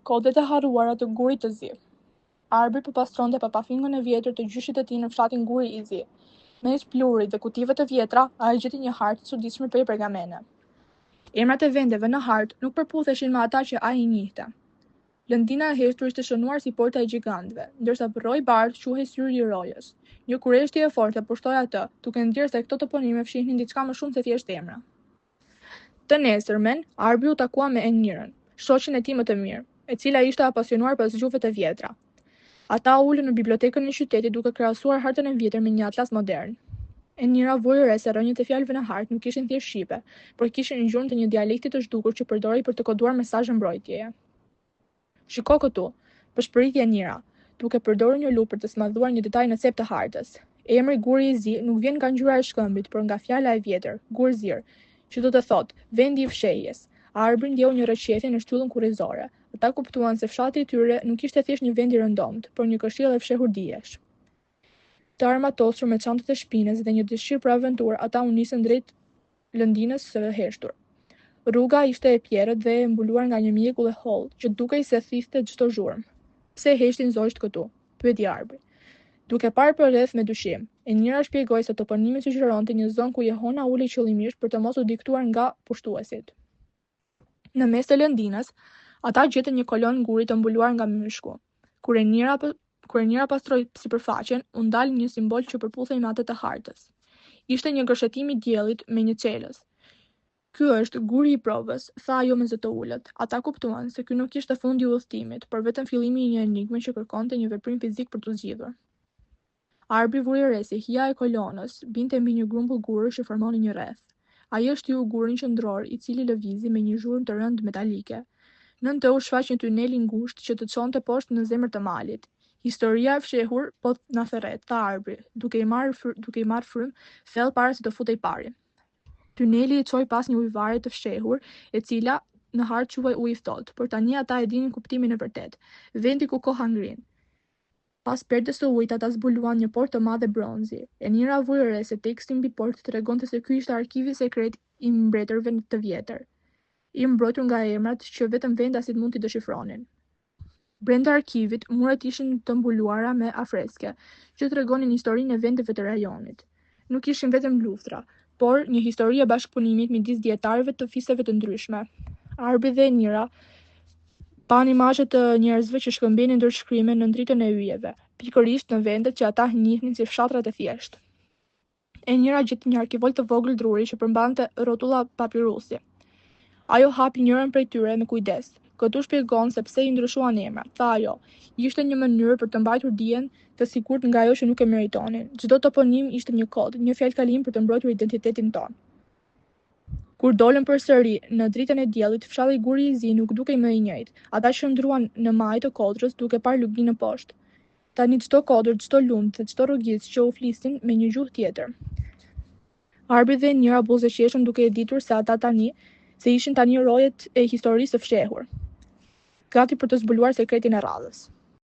Kodet e harruara të gurit të zi. Arbri përpastronte papafingën e vjetër të gjyshit të tij në fshatin Guri i Zi. Mes pluhurit dhe kutive të vjetra, ai gjeti një hartë të çuditshme prej pergamene. Emrat e vendeve në hartë nuk përputheshin me ata që ai i njihte. Lëndina e heshtur ishte shënuar si porta e gjigantëve, ndërsa rroj i bardhë quhej syri i rojës. Një kurreshtje e fortë pushtoi atë, duke nxjerrë se këto toponime fshihnin diçka më shumë se thjesht emra. Të nesërmen, Arbri u takua me Enirën, shoqen e tij më të mirë, e cila ishte apasionuar pas gjuhëve të vjetra. Ata ulën në bibliotekën e qytetit duke krahasuar hartën e vjetër me një atlas modern. Enira vuri re se rrënjët e fjalëve në hartë nuk ishin thjesht shqipe, por kishin një gjurmë të një dialekti të zhdukur që përdorej për të koduar mesazhe mbrojtjeje. Shiko këtu, përshpëriti Enira, duke përdorur një lupë për të smadhuar një detaj në cep të hartës. Emri Guri i Zi nuk vjen nga ngjyra e shkëmbit, por nga fjala e vjetër, Gurzir, që do të thotë vendi i fshehjes. Arbri ndjeu një rrëqethje në shtyllën kurrizore. Ata kuptuan se fshati i tyre nuk ishte thjesht një vend i rëndomt, por një këshill e fshehur dijesh. Të armatosur me çantët e shpinës dhe një dëshirë për aventurë, ata u nisën drejt lëndinës së heshtur. Rruga ishte e pjerrët dhe e mbuluar nga një mjekull e hollë, që dukej se thithte çdo zhurmë. Pse heshtin zogjt këtu? Pyeti Arbri. Duke parë përreth me dyshim, Enira shpjegoi se toponimi sugjeronte një zonë ku Jehona ulej qëllimisht për të mos u diktuar nga pushtuesit. Në mes të lëndinës, ata gjetën një kolon nguri të mbuluar nga myshku. Kur Enira pastroi sipërfaqen, u ndal një simbol që përputhej me atë të hartës. Ishte një gërshetim i diellit me një çelës. Ky është guri i provës, tha ajo me zë të ulët. Ata kuptuan se ky nuk ishte fundi i udhëtimit, por vetëm fillimi i një enigme që kërkonte një veprim fizik për t'u zgjidhur. Arbri vuri re se hija e kolonës binte mbi një grumbull gurësh që formonin një rreth. Ai shtyu gurin qendror, i cili lëvizi me një zhurmë të rëndë metalike. Nën të u shfaq një tunel i ngushtë që të çonte poshtë në zemër të malit. Historia e fshehur po na therret, tha Arbri, duke i marrë frym thellë para se të futej pari. Tuneli i çoi pas një ujëvare të fshehur, e cila në hartë quhej ujë i ftohtë, por tani ata e dinin kuptimin e vërtet, vendi ku koha ngrin. Pas perdes së ujit ata zbuluan një portë të madhe bronzi. Enira vuri re se teksti mbi portë tregonte se ky ishte arkivi sekret i mbretërve të vjetër, i mbrojtur nga emrat që vetëm vendasit mund t'i deshifronin. Brenda arkivit, muret ishin të mbuluara me afreske, që tregonin historinë e vendeve të rajonit. Nuk ishin vetëm luftra, por një histori e bashkëpunimit midis dietarëve të fiseve të ndryshme. Arbri dhe Enira pan imazhe të njerëzve që shkëmbenin ndërshkrime në dritën e yjeve, pikërisht në vendet që ata njihnin si fshatrat e thjeshtë. Enira gjeti një arkivol të vogël druri që përmbante rrotulla papirusi. Ajo hapi njërin prej tyre me kujdes. Këtu shpjegon se pse i ndryshuan emrat, tha ajo. Ishte një mënyrë për të mbajtur dijen të sigurt nga ajo që nuk e meritonin. Çdo toponim ishte një kod, një fjalëkalim për të mbrojtur identitetin tonë. Kur dolën përsëri në dritën e diellit, fshalli Guri i Zi nuk dukej më i njëjtë. Ata qëndruan në majë të kodrës duke parë lugin në poshtë. Tani çdo kodër, çdo lum dhe çdo rrugicë që u flisnin me një gjuhë tjetër. Arbri dhe Enira buzëqeshën duke e ditur se ishin tani rojet e historisë së fshehur, gati për të zbuluar sekretin e radhës.